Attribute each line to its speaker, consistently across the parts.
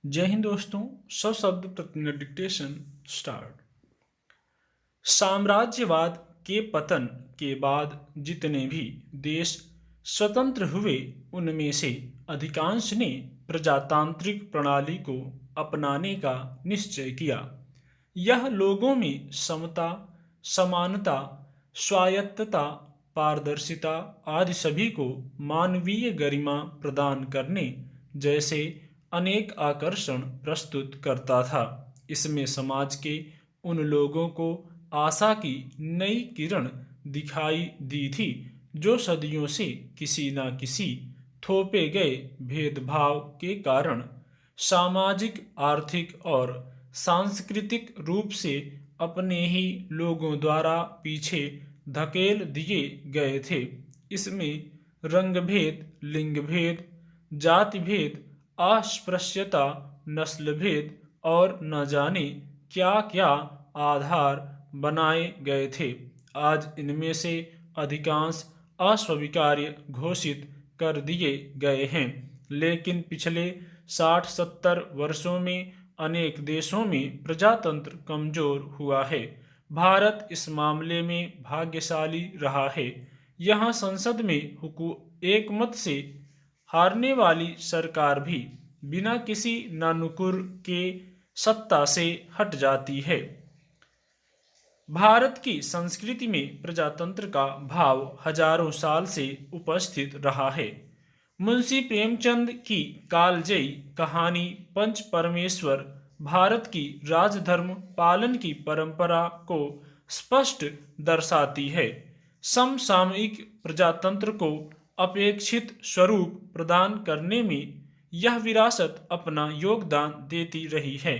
Speaker 1: जय हिंद दोस्तों। सशब्द प्रतिनिधि डिक्टेशन स्टार्ट। साम्राज्यवाद के पतन के बाद जितने भी देश स्वतंत्र हुए उनमें से अधिकांश ने प्रजातांत्रिक प्रणाली को अपनाने का निश्चय किया। यह लोगों में समता, समानता, स्वायत्तता, पारदर्शिता आदि सभी को मानवीय गरिमा प्रदान करने जैसे अनेक आकर्षण प्रस्तुत करता था। इसमें समाज के उन लोगों को आशा की नई किरण दिखाई दी थी जो सदियों से किसी न किसी थोपे गए भेदभाव के कारण सामाजिक, आर्थिक और सांस्कृतिक रूप से अपने ही लोगों द्वारा पीछे धकेल दिए गए थे। इसमें रंग भेद, लिंग भेद, जाति भेद, अस्पृश्यता, नस्ल भेद और न जाने क्या क्या आधार बनाए गए थे। आज इनमें से अधिकांश अस्वीकार्य घोषित कर दिए गए हैं, लेकिन पिछले 60-70 वर्षों में अनेक देशों में प्रजातंत्र कमजोर हुआ है। भारत इस मामले में भाग्यशाली रहा है। यहाँ संसद में एकमत से हारने वाली सरकार भी बिना किसी नानुकुर के सत्ता से हट जाती है। भारत की संस्कृति में प्रजातंत्र का भाव हजारों साल से उपस्थित रहा है। मुंशी प्रेमचंद की कालजयी कहानी पंच परमेश्वर भारत की राजधर्म पालन की परंपरा को स्पष्ट दर्शाती है। समसामयिक प्रजातंत्र को अपेक्षित स्वरूप प्रदान करने में यह विरासत अपना योगदान देती रही है।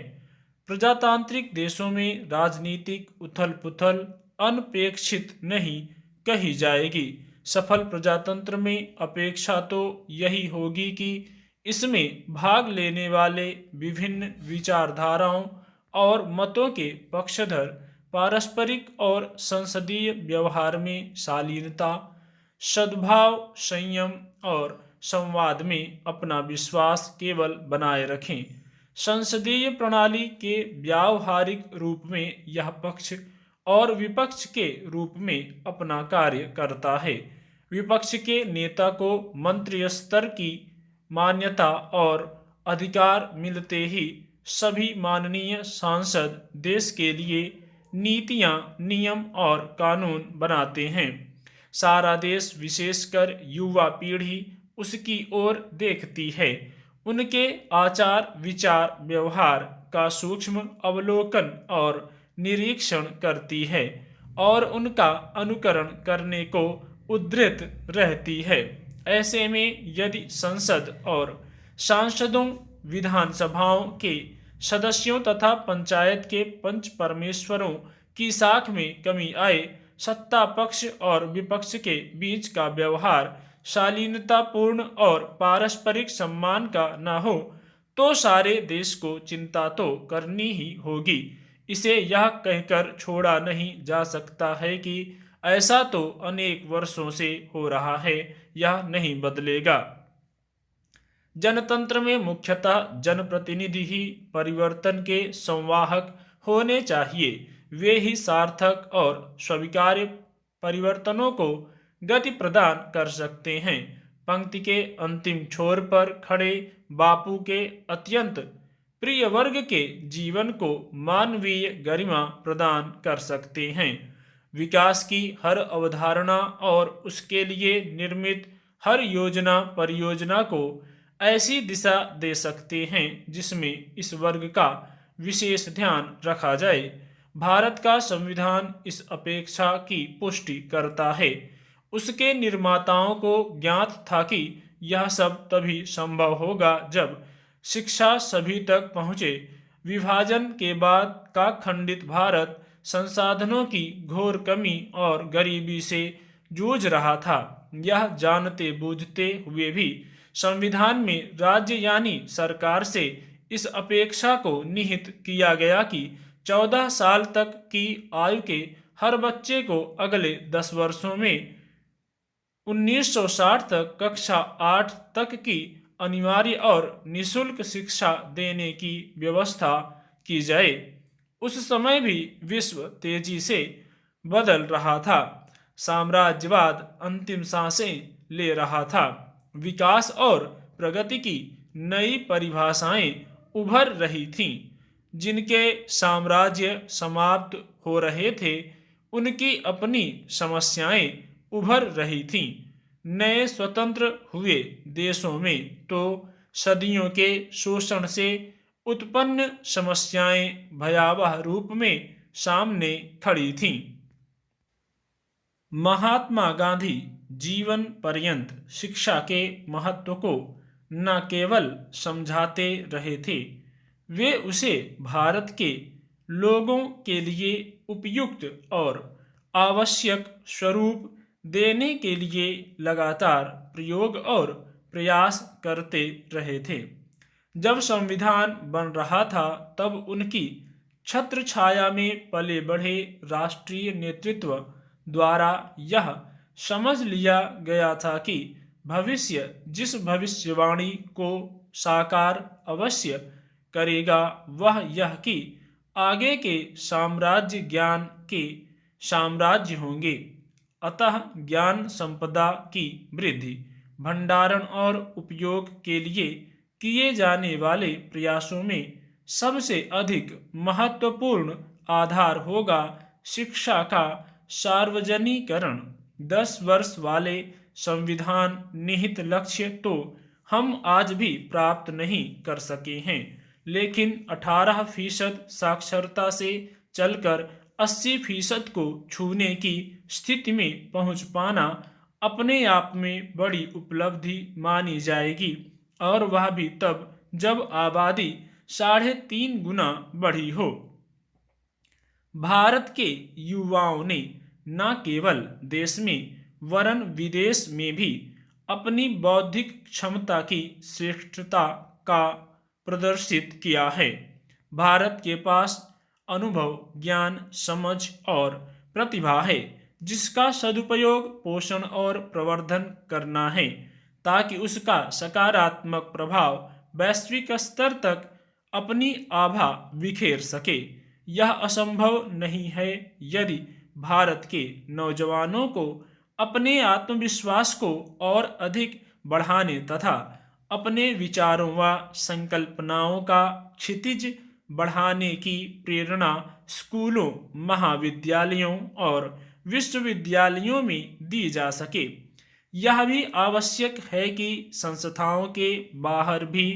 Speaker 1: प्रजातांत्रिक देशों में राजनीतिक उथल पुथल अनपेक्षित नहीं कही जाएगी। सफल प्रजातंत्र में अपेक्षा तो यही होगी कि इसमें भाग लेने वाले विभिन्न विचारधाराओं और मतों के पक्षधर पारस्परिक और संसदीय व्यवहार में शालीनता, सद्भाव, संयम और संवाद में अपना विश्वास केवल बनाए रखें। संसदीय प्रणाली के व्यावहारिक रूप में यह पक्ष और विपक्ष के रूप में अपना कार्य करता है। विपक्ष के नेता को मंत्री स्तर की मान्यता और अधिकार मिलते ही सभी माननीय सांसद देश के लिए नीतियां, नियम और कानून बनाते हैं। सारा देश, विशेषकर युवा पीढ़ी उसकी ओर देखती है। उनके आचार, विचार, व्यवहार का सूक्ष्म अवलोकन और निरीक्षण करती है और उनका अनुकरण करने को उद्धृत रहती है। ऐसे में यदि संसद और सांसदों, विधानसभाओं के सदस्यों तथा पंचायत के पंच परमेश्वरों की साख में कमी आए, सत्ता पक्ष और विपक्ष के बीच का व्यवहार शालीनतापूर्ण और पारस्परिक सम्मान का न हो, तो सारे देश को चिंता तो करनी ही होगी। इसे यह कहकर छोड़ा नहीं जा सकता है कि ऐसा तो अनेक वर्षों से हो रहा है, यह नहीं बदलेगा। जनतंत्र में मुख्यतः जनप्रतिनिधि ही परिवर्तन के संवाहक होने चाहिए। वे ही सार्थक और स्वीकार्य परिवर्तनों को गति प्रदान कर सकते हैं। पंक्ति के अंतिम छोर पर खड़े बापू के अत्यंत प्रिय वर्ग के जीवन को मानवीय गरिमा प्रदान कर सकते हैं। विकास की हर अवधारणा और उसके लिए निर्मित हर योजना परियोजना को ऐसी दिशा दे सकते हैं जिसमें इस वर्ग का विशेष ध्यान रखा जाए। भारत का संविधान इस अपेक्षा की पुष्टि करता है। उसके निर्माताओं को ज्ञात था कि यह सब तभी संभव होगा जब शिक्षा सभी तक पहुँचे। विभाजन के बाद का खंडित भारत संसाधनों की घोर कमी और गरीबी से जूझ रहा था। यह जानते बूझते हुए भी संविधान में राज्य यानी सरकार से इस अपेक्षा को निहित किया गया कि 14 साल तक की आयु के हर बच्चे को अगले 10 वर्षों में 1960 तक कक्षा 8 तक की अनिवार्य और निःशुल्क शिक्षा देने की व्यवस्था की जाए। उस समय भी विश्व तेजी से बदल रहा था। साम्राज्यवाद अंतिम सांसें ले रहा था। विकास और प्रगति की नई परिभाषाएं उभर रही थीं। जिनके साम्राज्य समाप्त हो रहे थे, उनकी अपनी समस्याएं उभर रही थीं। नए स्वतंत्र हुए देशों में तो सदियों के शोषण से उत्पन्न समस्याएं भयावह रूप में सामने खड़ी थीं। महात्मा गांधी जीवन पर्यंत शिक्षा के महत्व को न केवल समझाते रहे थे, वे उसे भारत के लोगों के लिए उपयुक्त और आवश्यक स्वरूप देने के लिए लगातार प्रयोग और प्रयास करते रहे थे। जब संविधान बन रहा था, तब उनकी छत्र छाया में पले बढ़े राष्ट्रीय नेतृत्व द्वारा यह समझ लिया गया था कि भविष्य जिस भविष्यवाणी को साकार अवश्य करेगा, वह यह कि आगे के साम्राज्य ज्ञान के साम्राज्य होंगे। अतः ज्ञान संपदा की वृद्धि, भंडारण और उपयोग के लिए किए जाने वाले प्रयासों में सबसे अधिक महत्वपूर्ण आधार होगा शिक्षा का सार्वजनीकरण। 10 वर्ष वाले संविधान निहित लक्ष्य तो हम आज भी प्राप्त नहीं कर सके हैं, लेकिन 18% साक्षरता से चलकर 80% को छूने की स्थिति में पहुंच पाना अपने आप में बड़ी उपलब्धि मानी जाएगी, और वह भी तब जब आबादी 3.5 गुना बढ़ी हो। भारत के युवाओं ने न केवल देश में वरन विदेश में भी अपनी बौद्धिक क्षमता की श्रेष्ठता का प्रदर्शित किया है। भारत के पास अनुभव, ज्ञान, समझ और प्रतिभा है, जिसका सदुपयोग पोषण और प्रवर्धन करना है, ताकि उसका सकारात्मक प्रभाव वैश्विक स्तर तक अपनी आभा बिखेर सके। यह असंभव नहीं है यदि भारत के नौजवानों को अपने आत्मविश्वास को और अधिक बढ़ाने तथा अपने विचारों व संकल्पनाओं का क्षितिज बढ़ाने की प्रेरणा स्कूलों, महाविद्यालयों और विश्वविद्यालयों में दी जा सके। यह भी आवश्यक है कि संस्थाओं के बाहर भी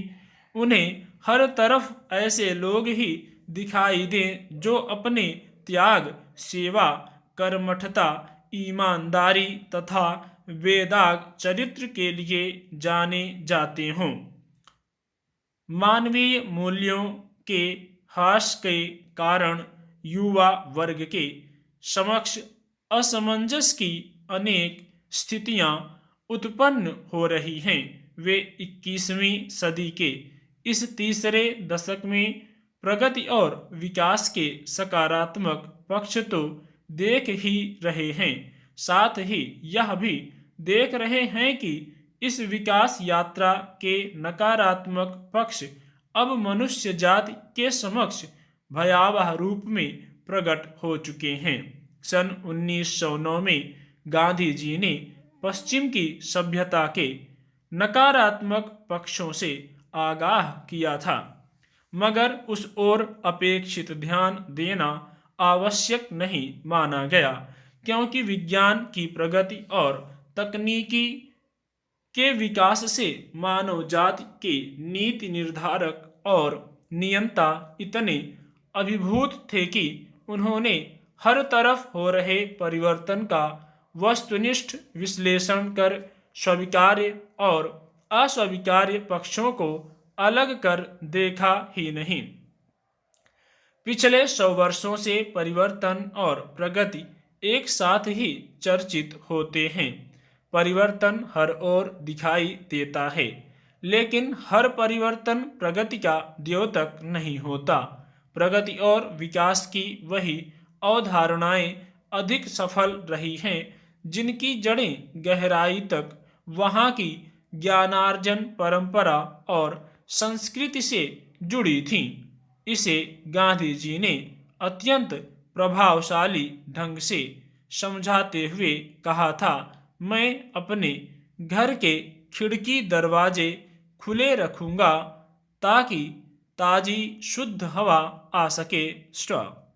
Speaker 1: उन्हें हर तरफ ऐसे लोग ही दिखाई दें जो अपने त्याग, सेवा, कर्मठता, ईमानदारी तथा वेदाग चरित्र के लिए जाने जाते हों। मानवीय मूल्यों के ह्रास के कारण युवा वर्ग के समक्ष असमंजस की अनेक स्थितियां उत्पन्न हो रही हैं। वे 21वीं सदी के इस तीसरे दशक में प्रगति और विकास के सकारात्मक पक्ष तो देख ही रहे हैं, साथ ही यह भी देख रहे हैं कि इस विकास यात्रा के नकारात्मक पक्ष अब मनुष्य जाति के समक्ष भयावह रूप में प्रकट हो चुके हैं। सन 1909 में गांधी जी ने पश्चिम की सभ्यता के नकारात्मक पक्षों से आगाह किया था, मगर उस ओर अपेक्षित ध्यान देना आवश्यक नहीं माना गया, क्योंकि विज्ञान की प्रगति और तकनीकी के विकास से मानव जाति के नीति निर्धारक और नियंता इतने अभिभूत थे कि उन्होंने हर तरफ हो रहे परिवर्तन का वस्तुनिष्ठ विश्लेषण कर स्वीकार्य और अस्वीकार्य पक्षों को अलग कर देखा ही नहीं। पिछले 100 वर्षों से परिवर्तन और प्रगति एक साथ ही चर्चित होते हैं। परिवर्तन हर ओर दिखाई देता है, लेकिन हर परिवर्तन प्रगति का द्योतक नहीं होता। प्रगति और विकास की वही अवधारणाएं अधिक सफल रही हैं जिनकी जड़ें गहराई तक वहां की ज्ञानार्जन परंपरा और संस्कृति से जुड़ी थीं। इसे गांधी जी ने अत्यंत प्रभावशाली ढंग से समझाते हुए कहा था, मैं अपने घर के खिड़की दरवाजे खुले रखूंगा ताकि ताजी शुद्ध हवा आ सके। स्टॉप।